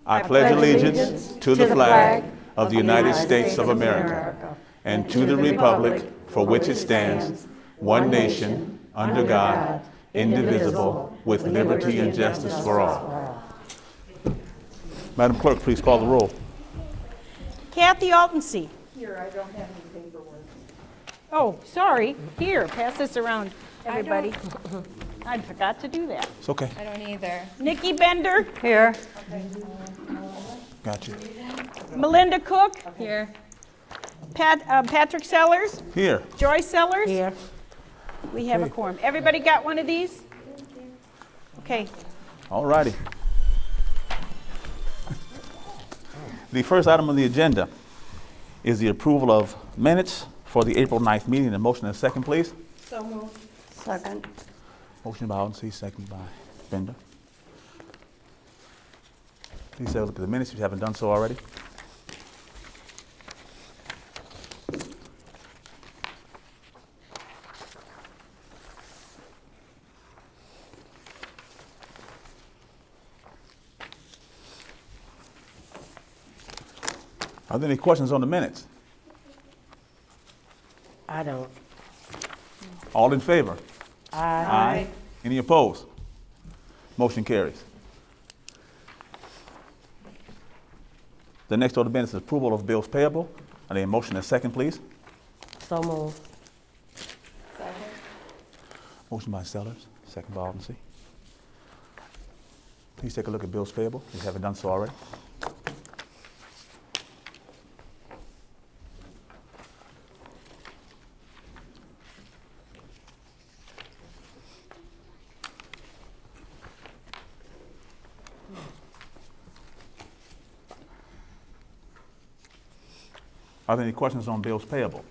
I pledge allegiance to the flag of the United States of America and to the republic for which it stands, one nation, under God, indivisible, with liberty and justice for all. Madam Clerk, please call the roll. Kathy Altensee. Here, I don't have any paperwork. Oh, sorry. Here, pass this around, everybody. I forgot to do that. It's okay. I don't either. Nikki Bender. Here. Got you. Melinda Cook. Here. Patrick Sellers. Here. Joyce Sellers. Here. We have a quorum. Everybody got one of these? Okay. All righty. The first item on the agenda is the approval of minutes for the April 9th meeting. A motion and a second, please. So moved. Second. Motion by Altensee, second by Bender. Please take a look at the minutes if you haven't done so already. Are there any questions on the minutes? I don't. All in favor? Aye. Any opposed? Motion carries. The next order of business is approval of bills payable. I need a motion and a second, please. So moved. Motion by Sellers, second by Altensee. Please take a look at bills payable if you haven't done so already. Are there any questions on bills payable?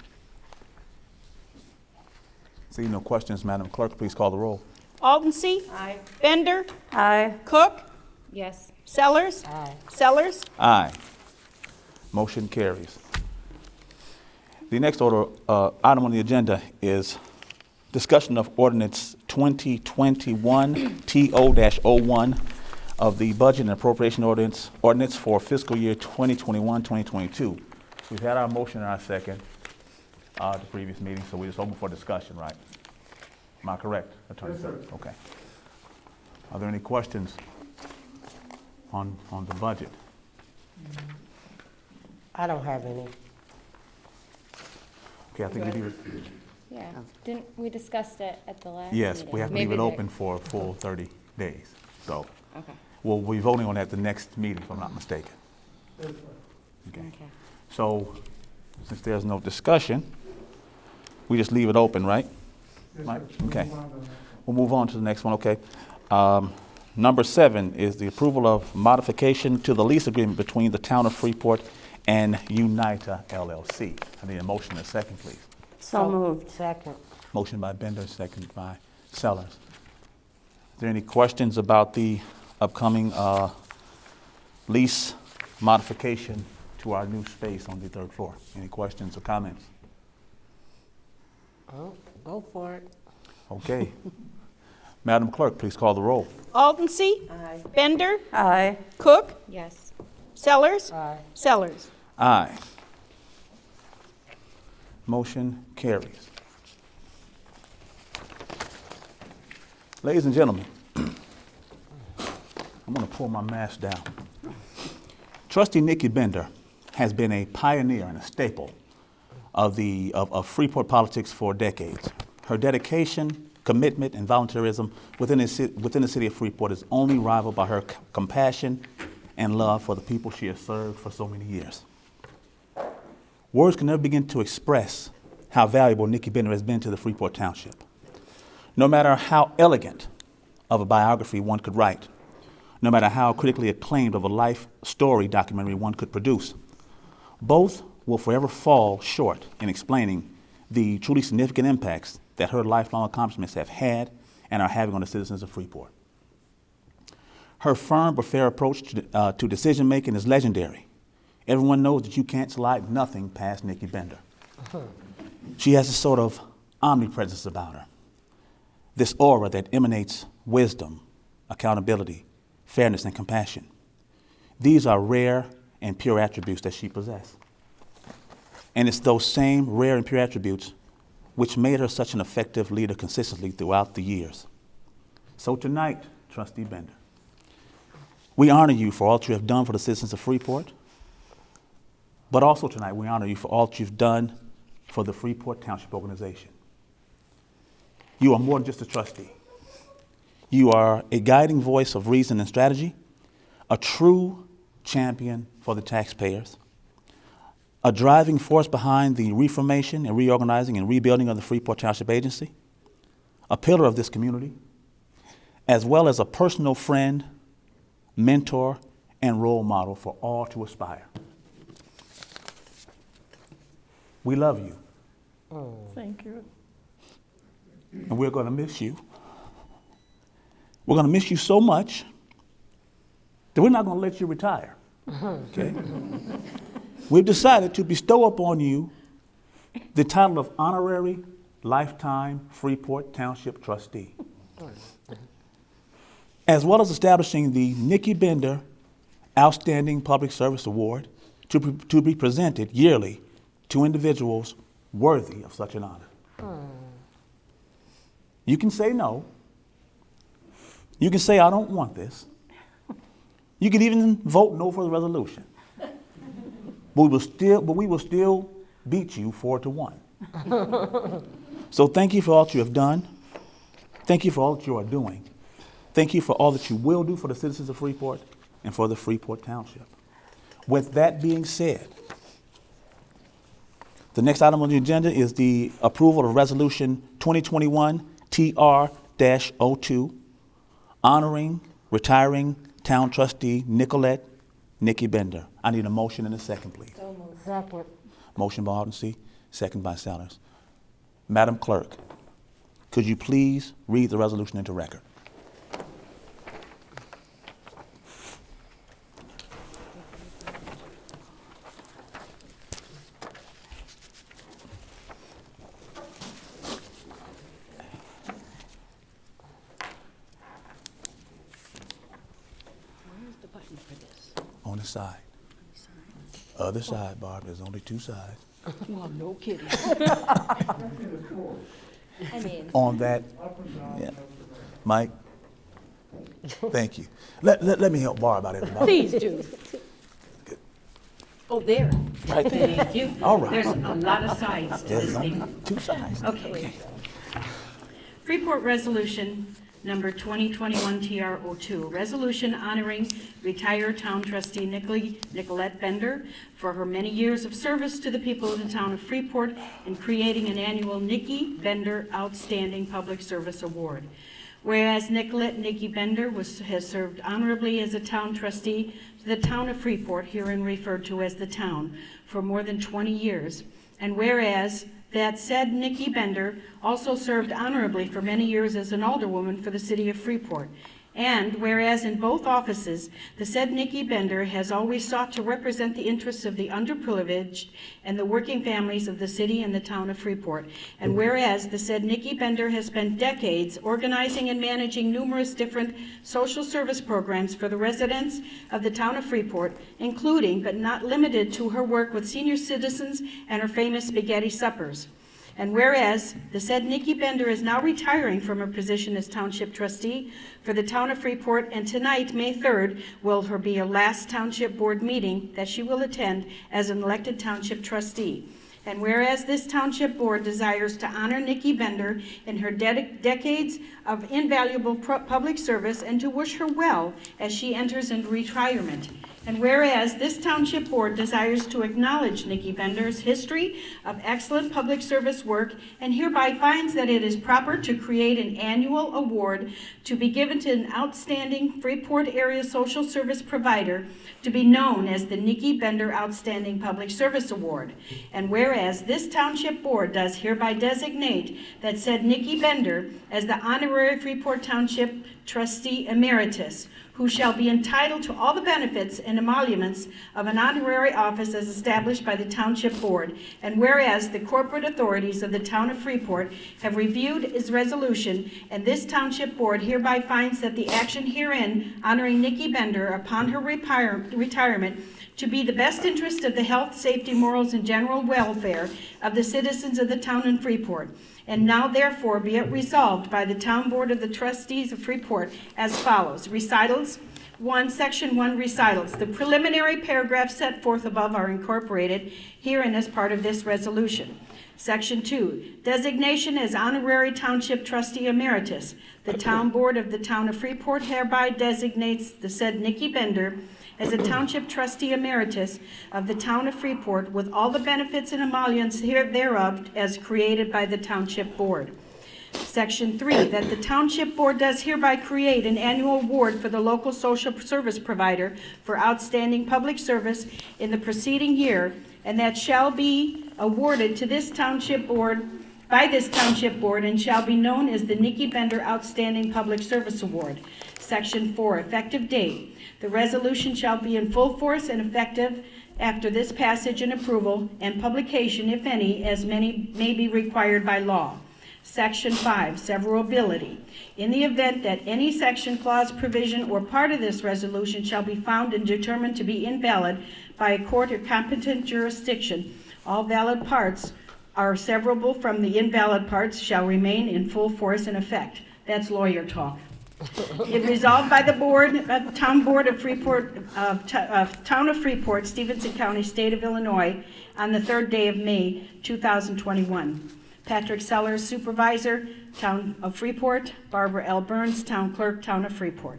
Seeing no questions, Madam Clerk, please call the roll. Altensee. Aye. Bender. Aye. Cook. Yes. Sellers. Aye. Sellers. Aye. Motion carries. The next order item on the agenda is discussion of ordinance 2021 TO-01 of the budget and appropriation ordinance for fiscal year 2021-2022. We've had our motion and our second at the previous meeting, so we're just open for discussion, right? Am I correct, Attorney? Yes, okay. Are there any questions on the budget? I don't have any. Okay, I think we leave it. Yeah. Didn't we discussed it at the last Yes, meeting? we have to Maybe leave it they- open for a full 30 days. So Okay. we'll be voting on that the next meeting, if I'm not mistaken. Okay. Okay. So since there's no discussion, we just leave it open, right? Right? Okay. We'll move on to the next one, okay. Number 7 is the approval of modification to the lease agreement between the town of Freeport and Unita LLC. I need a motion and a second, please. So moved. Second. Motion by Bender, second by Sellers. Is there any questions about the upcoming lease modification to our new space on the 3rd floor? Any questions or comments? Oh, go for it. Okay. Madam Clerk, please call the roll. Altensee. Aye. Bender. Aye. Cook. Yes. Sellers. Aye. Sellers. Aye. Motion carries. Ladies and gentlemen, I'm going to pull my mask down. Trustee Nikki Bender has been a pioneer and a staple of Freeport politics for decades. Her dedication, commitment, and volunteerism within the city of Freeport is only rivaled by her compassion and love for the people she has served for so many years. Words can never begin to express how valuable Nikki Bender has been to the Freeport Township. No matter how elegant of a biography one could write, no matter how critically acclaimed of a life story documentary one could produce, both will forever fall short in explaining the truly significant impacts that her lifelong accomplishments have had and are having on the citizens of Freeport. Her firm but fair approach to decision making is legendary. Everyone knows that you can't slide nothing past Nikki Bender. She has a sort of omnipresence about her, this aura that emanates wisdom, accountability, fairness, and compassion. These are rare and pure attributes that she possessed. And it's those same rare and pure attributes which made her such an effective leader consistently throughout the years. So tonight, Trustee Bender, we honor you for all that you have done for the citizens of Freeport, but also tonight we honor you for all that you've done for the Freeport Township organization. You are more than just a trustee. You are a guiding voice of reason and strategy, a true champion for the taxpayers, a driving force behind the reformation and reorganizing and rebuilding of the Freeport Township Agency, a pillar of this community, as well as a personal friend, mentor, and role model for all to aspire. We love you. Thank you. And we're going to miss you. We're going to miss you so much that we're not going to let you retire. Okay? We've decided to bestow upon you the title of Honorary Lifetime Freeport Township Trustee, as well as establishing the Nikki Bender Outstanding Public Service Award to be presented yearly to individuals worthy of such an honor. You can say no. You can say, I don't want this. You can even vote no for the resolution. But we will still beat you 4-1. So thank you for all that you have done. Thank you for all that you are doing. Thank you for all that you will do for the citizens of Freeport and for the Freeport Township. With that being said, the next item on the agenda is the approval of Resolution 2021 TR-02, honoring retiring town trustee Nikki Bender. I need a motion and a second, please. Second. Motion by Alderman C, second by Sellers. Madam Clerk, could you please read the resolution into record? Where's the button for this? On the side. Other side, Barb, there's only two sides. Well, no kidding. I mean, On that, yeah. Mike, thank you. Let me help Barb out, everybody. Please do. Oh, there. Right there. Thank you. All right. There's a lot of sides to There's this only thing. two sides. Okay. Freeport Resolution Number 2021 TR-02, resolution honoring retired town trustee Nicolette Bender for her many years of service to the people of the town of Freeport and creating an annual Nikki Bender Outstanding Public Service Award. Whereas Nikki Bender has served honorably as a town trustee to the town of Freeport, herein referred to as the town, for more than 20 years. And whereas that said Nikki Bender also served honorably for many years as an alderwoman for the city of Freeport. And whereas in both offices, the said Nikki Bender has always sought to represent the interests of the underprivileged and the working families of the city and the town of Freeport. And whereas the said Nikki Bender has spent decades organizing and managing numerous different social service programs for the residents of the town of Freeport, including but not limited to her work with senior citizens and her famous spaghetti suppers. And whereas the said Nikki Bender is now retiring from her position as Township Trustee for the town of Freeport, and tonight, May 3rd, will be her last Township Board meeting that she will attend as an elected Township Trustee. And whereas this Township Board desires to honor Nikki Bender in her decades of invaluable public service and to wish her well as she enters into retirement. And whereas this Township Board desires to acknowledge Nikki Bender's history of excellent public service work and hereby finds that it is proper to create an annual award to be given to an outstanding Freeport area social service provider to be known as the Nikki Bender Outstanding Public Service Award. And whereas this Township Board does hereby designate that said Nikki Bender as the Honorary Freeport Township Trustee Emeritus, who shall be entitled to all the benefits and and emoluments of an honorary office as established by the Township Board. And whereas the corporate authorities of the town of Freeport have reviewed his resolution, and this Township Board hereby finds that the action herein honoring Nikki Bender upon her retirement to be the best interest of the health, safety, morals, and general welfare of the citizens of the town of Freeport. And now therefore be it resolved by the Town Board of the Trustees of Freeport as follows. Recitals. 1, Section 1, Recitals. The preliminary paragraphs set forth above are incorporated herein as part of this resolution. Section 2, Designation as Honorary Township Trustee Emeritus. The Town Board of the Town of Freeport hereby designates the said Nikki Bender as a Township Trustee Emeritus of the Town of Freeport with all the benefits and emoluments thereof as created by the Township Board. Section 3, that the Township Board does hereby create an annual award for the local social service provider for outstanding public service in the preceding year, and that shall be awarded to this Township Board by this Township Board and shall be known as the Nikki Bender Outstanding Public Service Award. Section 4, effective date. The resolution shall be in full force and effective after this passage and approval and publication, if any, as many may be required by law. Section 5, severability. In the event that any section, clause, provision, or part of this resolution shall be found and determined to be invalid by a court or competent jurisdiction, all valid parts are severable from the invalid parts shall remain in full force and effect. That's lawyer talk. It resolved by the Town Board of Freeport, Town of Freeport, Stevenson County, State of Illinois, on the 3rd day of May, 2021. Patrick Sellers, Supervisor, Town of Freeport. Barbara L. Burns, Town Clerk, Town of Freeport.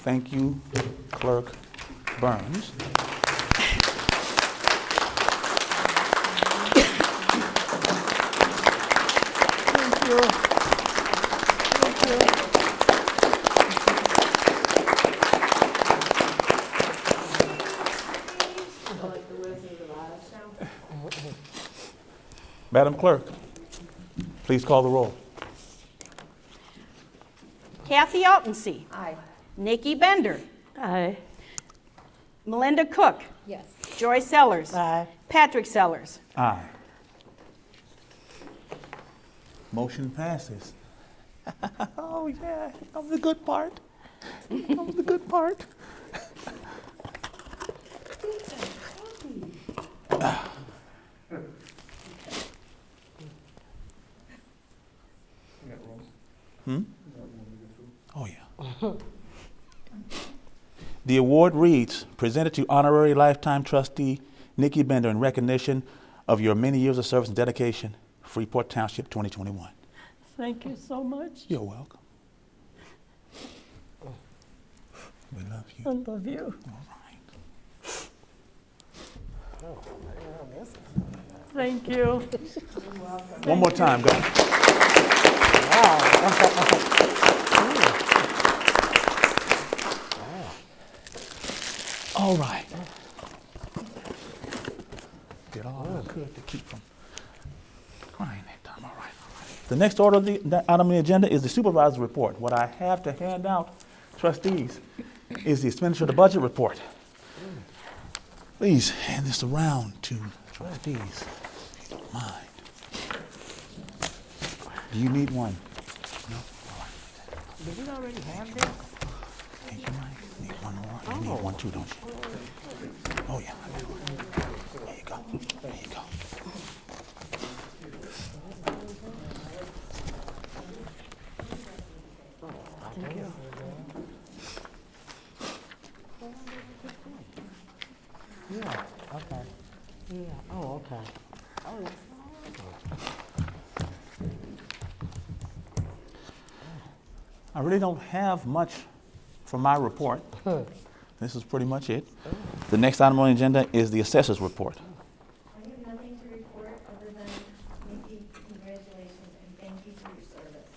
Thank you, Clerk Burns. Madam Clerk, please call the roll. Kathy Altensee. Aye. Nikki Bender. Aye. Melinda Cook. Yes. Joy Sellers. Aye. Patrick Sellers. Aye. Motion passes. Oh, yeah, that was the good part. That was the good part. Oh, yeah. The award reads, presented to Honorary Lifetime Trustee Nikki Bender in recognition of your many years of service and dedication, Freeport Township 2021. Thank you so much. You're welcome. We love you. I love you. All right. Thank you. One more time, go. All right. Did all I could to keep from crying that time. All right, all right. The next order of the item on the agenda is the supervisor's report. What I have to hand out, trustees, is the expenditure of the budget report. Please hand this around to trustees, if you don't mind. Do you need one? No? All right. Did we already have this? Think you might need one more? You need one too, don't you? Oh, yeah. I got one. There you go. There you go. Thank you. Yeah, okay. Yeah, oh, okay. Oh, I really don't have much for my report. This is pretty much it. The next item on the agenda is the assessor's report. I have nothing to report other than Nikki, congratulations and thank you for your service.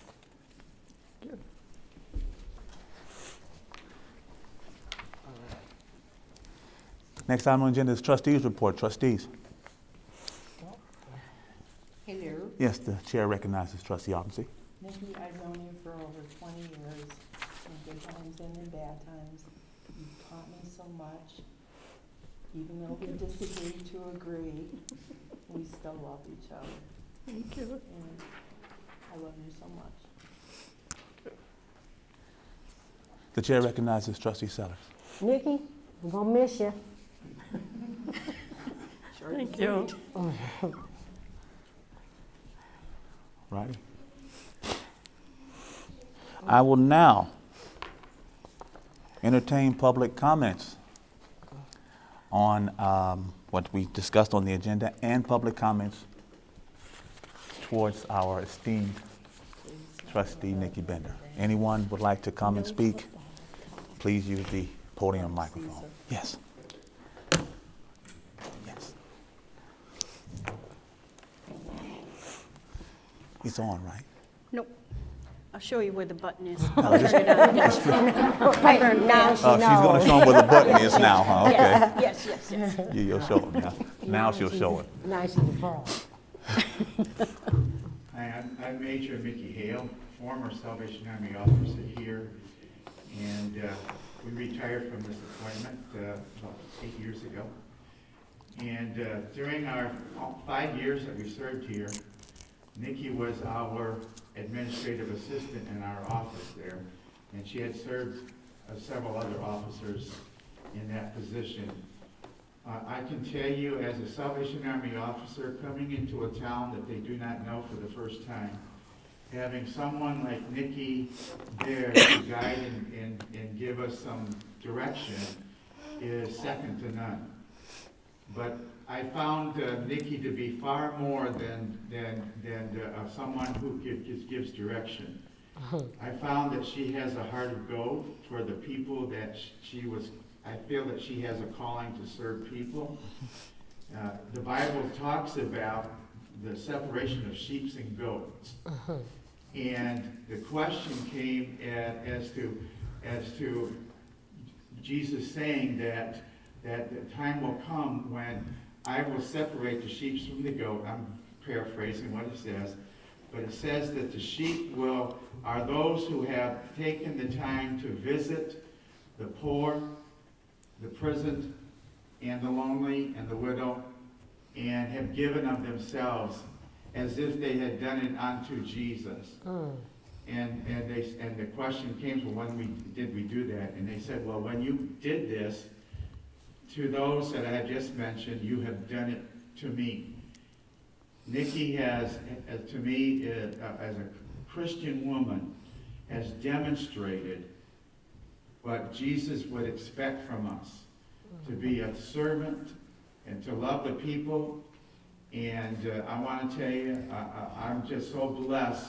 Next item on the agenda is trustees' report. Trustees. Hello, Yes, the chair recognizes trustee Altensee. Nikki, I've known you for over 20 years. in good times and in bad times. You've taught me so much. Even though we disagree to agree, we still love each other. Thank you. And I love you so much. The chair recognizes Trustee Sellers. Nikki, I'm gonna miss you. Thank you. Righty. I will now entertain public comments on what we discussed on the agenda and public comments towards our esteemed Trustee Nikki Bender. Anyone would like to come and speak? Please use the podium microphone. Yes. Yes. It's on, right? Nope. I'll show you where the button is. No, just- Right now, she Oh, she's going to knows. show them where the button is now, huh? Okay. Yes, yes, yes. You'll show them now. Now she'll show it. Now she's a pro. Hi, I'm Major Mickey Hale, former Salvation Army officer here, and we retired from this appointment about 8 years ago. And during our 5 years that we served here, Nikki was our administrative assistant in our office there, and she had served several other officers in that position. I can tell you, as a Salvation Army officer coming into a town that they do not know for the first time, having someone like Nikki there to guide and give us some direction is second to none. But I found Nikki to be far more than someone who just gives direction. I found that she has a heart of gold for the people that I feel that she has a calling to serve people. The Bible talks about the separation of sheep and goats. And the question came as to Jesus saying that the time will come when I will separate the sheep from the goat. I'm paraphrasing what it says. But it says that the sheep are those who have taken the time to visit the poor, the prison, and the lonely, and the widow, and have given of themselves as if they had done it unto Jesus. And the question came, well, when did we do that? And they said, well, when you did this to those that I had just mentioned, you have done it to me. Nikki has, to me, as a Christian woman, has demonstrated what Jesus would expect from us, to be a servant and to love the people. And I want to tell you, I'm just so blessed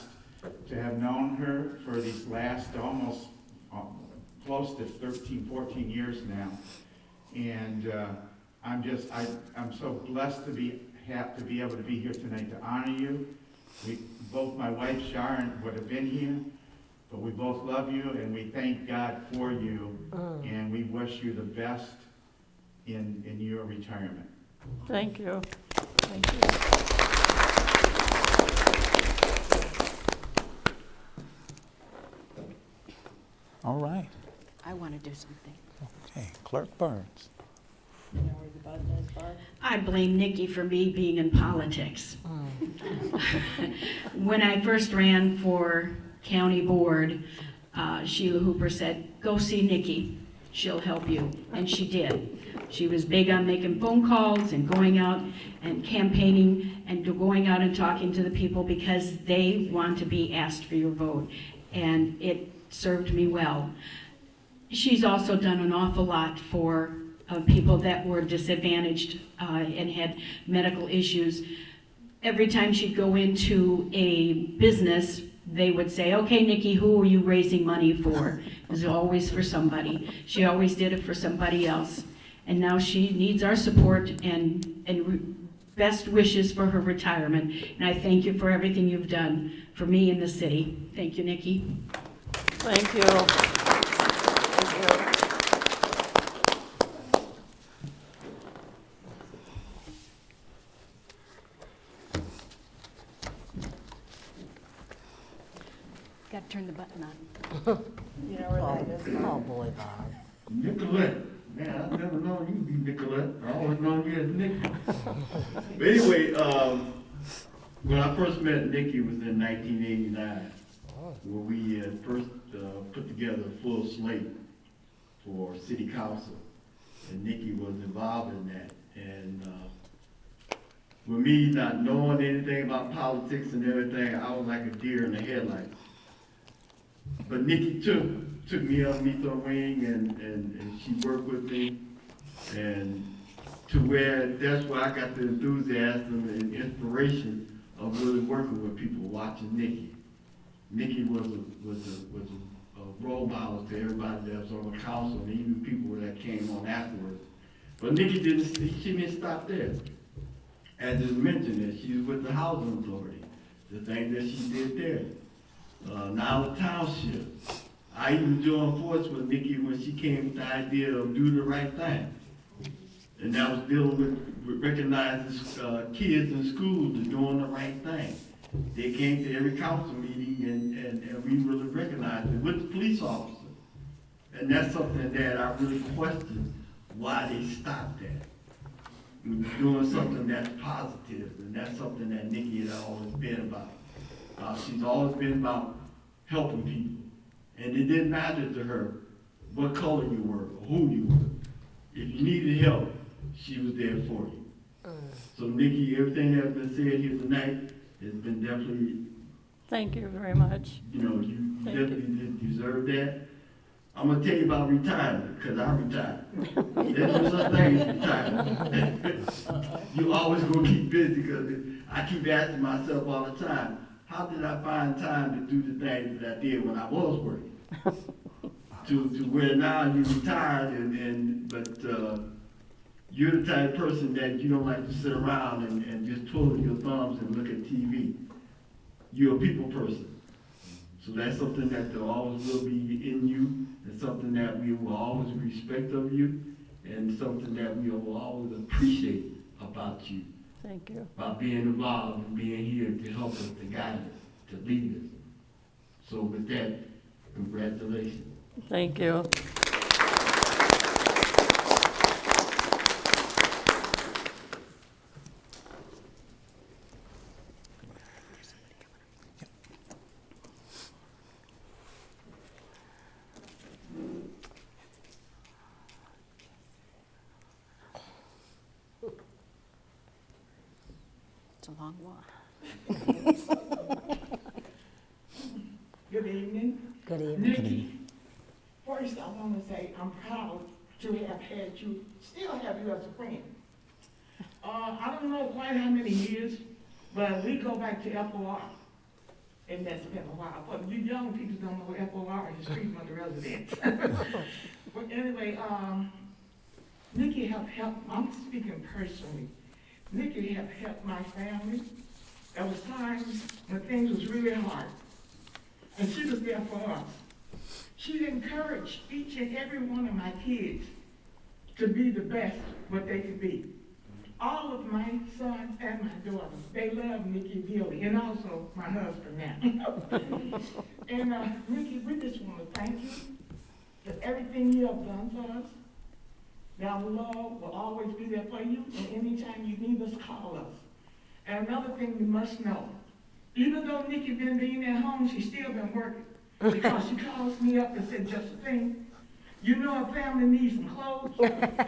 to have known her for these last almost close to 13, 14 years now. And I'm so blessed to be able to be here tonight to honor you. Both my wife Sharon would have been here, but we both love you and we thank God for you, and we wish you the best in your retirement. Thank you. Thank you. All right. I want to do something. Okay, Clerk Burns. You know where the button is, Barb? I blame Nikki for me being in politics. When I first ran for county board, Sheila Hooper said, go see Nikki, she'll help you, and she did. She was big on making phone calls and going out and campaigning and going out and talking to the people because they want to be asked for your vote, and it served me well. She's also done an awful lot for people that were disadvantaged and had medical issues. Every time she'd go into a business, they would say, okay, Nikki, who are you raising money for? It was always for somebody. She always did it for somebody else. And now she needs our support and best wishes for her retirement. And I thank you for everything you've done for me in the city. Thank you, Nikki. Thank you. Thank you. Got to turn the button on. You know where that is? Oh, boy, Bob. Nicolette. Man, I've never known you to be Nicolette. I always known you as Nikki. But anyway, when I first met Nikki was in 1989, where we first put together a full slate for city council. And Nikki was involved in that. And with me not knowing anything about politics and everything, I was like a deer in the headlights. But Nikki took me underneath her wing and she worked with me, and to where that's where I got the enthusiasm and inspiration of really working with people, watching Nikki. Nikki was a role model to everybody that was on the council and even people that came on afterwards. But Nikki didn't stop there. As is mentioned, that she was with the housing authority, the thing that she did there. Now the township. I even joined force with Nikki when she came with the idea of do the right thing. And that was dealing with recognizing kids in schools as doing the right thing. They came to every council meeting and we really recognized it with the police officer. And that's something that I really question why they stopped that. Doing something that's positive, and that's something that Nikki has always been about. She's always been about helping people. And it didn't matter to her what color you were or who you were. If you needed help, she was there for you. So Nikki, everything that's been said here tonight has been definitely, Thank you very much. you Thank definitely deserve that. I'm gonna tell you about retirement, because I retired. There's no such thing as retirement. You always gonna keep busy, because I keep asking myself all the time, how did I find time to do the things that I did when I was working? to where now you retired, but you're the type of person that you don't like to sit around and just twiddle your thumbs and look at TV. You're a people person. So that's something that there always will be in you, and something that we will always respect of you, and something that we will always appreciate about you. Thank you. About being involved and being here to help us, to guide us, to lead us. So with that, congratulations. Thank you. It's a long walk. Good evening. Good evening. Nikki, first I want to say I'm proud to have had you, still have you as a friend. I don't know quite how many years, but we go back to FOR, and that's been a while. But you young people don't know FOR is treatment of residents. But anyway, Nikki have helped, I'm speaking personally, Nikki have helped my family. There was times when things was really hard, and she was there for us. She encouraged each and every one of my kids to be the best what they could be. All of my sons and my daughters, they love Nikki dearly, and also my husband now. And Nikki, we just want to thank you for everything you have done for us. Our love will always be there for you, and anytime you need us, call us. And another thing you must know, even though Nikki been being at home, she's still been working. Because she calls me up and said, Josephine, you know a family needs some clothes.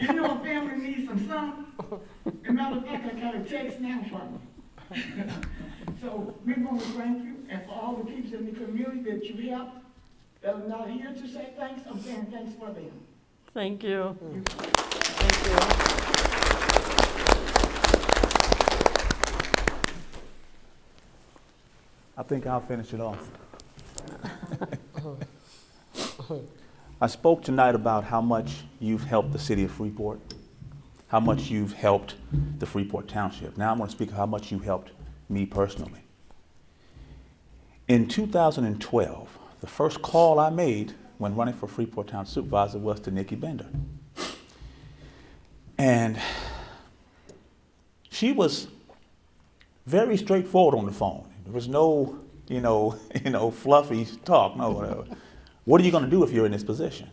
You know a family needs some something. And matter of fact, I got a text now from her. So we want to thank you, and for all the people in the community that you helped, that are not here to say thanks, I'm saying thanks for them. Thank you. Thank you. I think I'll finish it off. I spoke tonight about how much you've helped the city of Freeport, how much you've helped the Freeport Township. Now I'm going to speak of how much you helped me personally. In 2012, the first call I made when running for Freeport Town Supervisor was to Nikki Bender. And she was very straightforward on the phone. There was no fluffy talk. No, whatever. What are you going to do if you're in this position?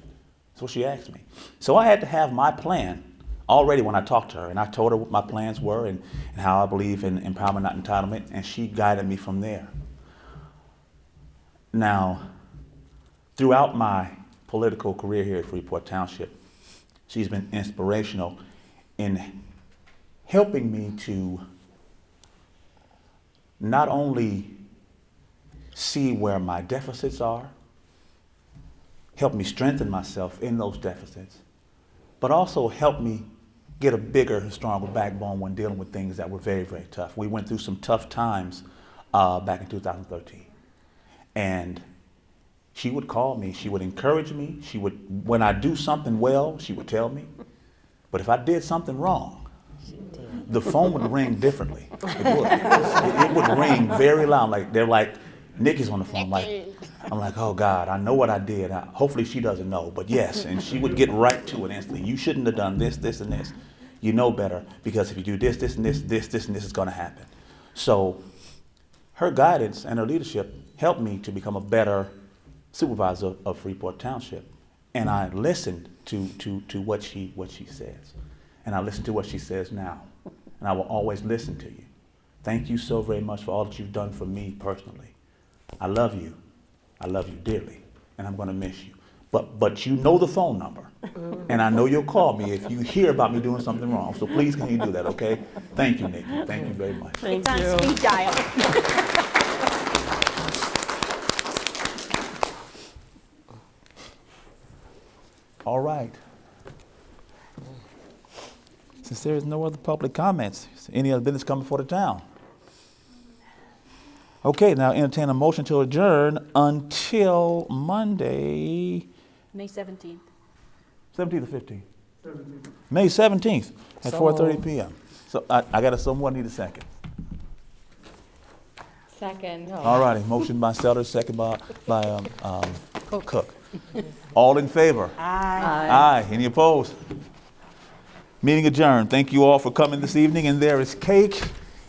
That's what she asked me. So I had to have my plan already when I talked to her, and I told her what my plans were and how I believe in empowerment, not entitlement, and she guided me from there. Now, throughout my political career here at Freeport Township, she's been inspirational in helping me to not only see where my deficits are, help me strengthen myself in those deficits, but also help me get a bigger and stronger backbone when dealing with things that were very, very tough. We went through some tough times back in 2013. And she would call me, she would encourage me, when I do something well, she would tell me. But if I did something wrong, the phone would ring differently. It would. It would ring very loud. They're like, Nikki's on the phone. I'm like, oh God, I know what I did. Hopefully she doesn't know, but yes. And she would get right to it instantly. You shouldn't have done this, this, and this. You know better, because if you do this, this, and this, this, this, and this is going to happen. So her guidance and her leadership helped me to become a better supervisor of Freeport Township. And I listened to what she says. And I listen to what she says now. And I will always listen to you. Thank you so very much for all that you've done for me personally. I love you. I love you dearly. And I'm going to miss you. But you know the phone number. And I know you'll call me if you hear about me doing something wrong. So please can you do that, okay? Thank you, Nikki. Thank you very much. Thank It's you. on speed dial. All right. Since there is no other public comments, is any other business coming before the town? Okay, now entertain a motion to adjourn until Monday, May 17th. 17th or 15th? 17th. May 17th at 4:30 p.m. So I got someone need a second. Second. All righty, motion by Sellers, second by Cook. All in favor? Aye. Aye. Any opposed? Meeting adjourned. Thank you all for coming this evening. And there is cake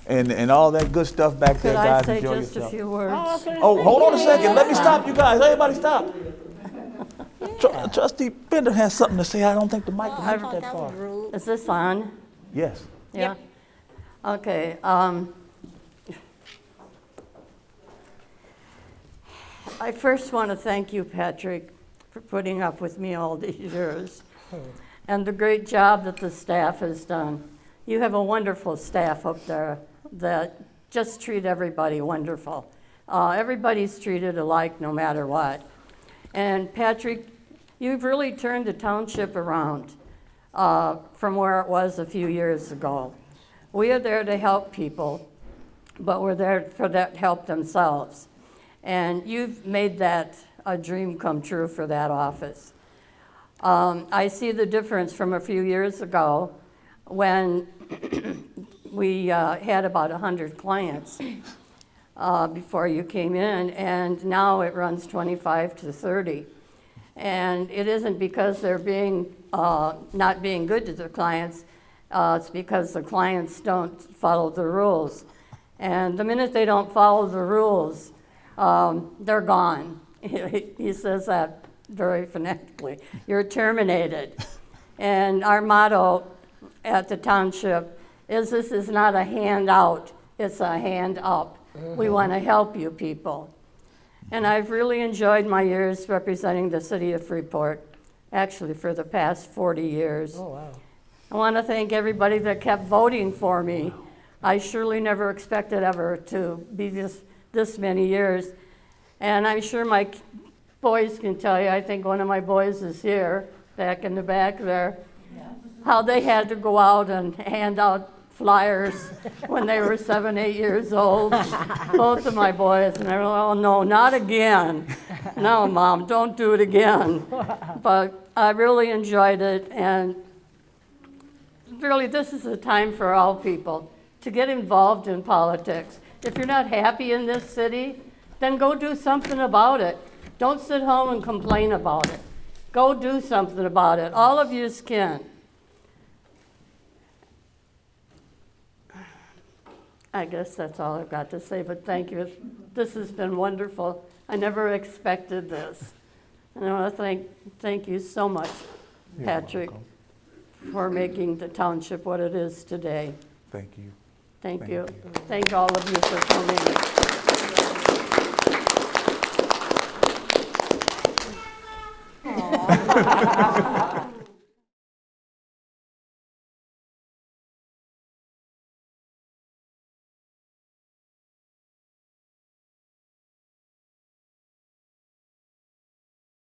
and all that good stuff back there, Could I guys. say Enjoy just a yourself. few words? Oh, hold on a second. Let me stop you guys. Everybody stop. Trustee Bender has something to say. I don't think the mic can reach that far. Is this on? Yes. Yeah? Okay. I first want to thank you, Patrick, for putting up with me all these years and the great job that the staff has done. You have a wonderful staff up there that just treat everybody wonderful. Everybody's treated alike no matter what. And Patrick, you've really turned the township around from where it was a few years ago. We are there to help people, but we're there for that help themselves. And you've made that a dream come true for that office. I see the difference from a few years ago when we had about 100 clients before you came in, and now it runs 25 to 30. And it isn't because they're being not being good to their clients, it's because the clients don't follow the rules. And the minute they don't follow the rules, they're gone. He says that very phonetically. You're terminated. And our motto at the township is this is not a handout, it's a hand up. We want to help you people. And I've really enjoyed my years representing the city of Freeport, actually for the past 40 years. Oh, wow. I want to thank everybody that kept voting for me. I surely never expected ever to be this many years. And I'm sure my boys can tell you, I think one of my boys is here, back in the back there, how they had to go out and hand out flyers when they were 7, 8 years old. Both of my boys, and they're like, oh no, not again. No, Mom, don't do it again. But I really enjoyed it, and really this is a time for all people to get involved in politics. If you're not happy in this city, then go do something about it. Don't sit home and complain about it. Go do something about it. All of you can. I guess that's all I've got to say, but thank you. This has been wonderful. I never expected this. And I want to thank you so much, Patrick, for making the township what it is today. Thank you. Thank you. Thank all of you for coming.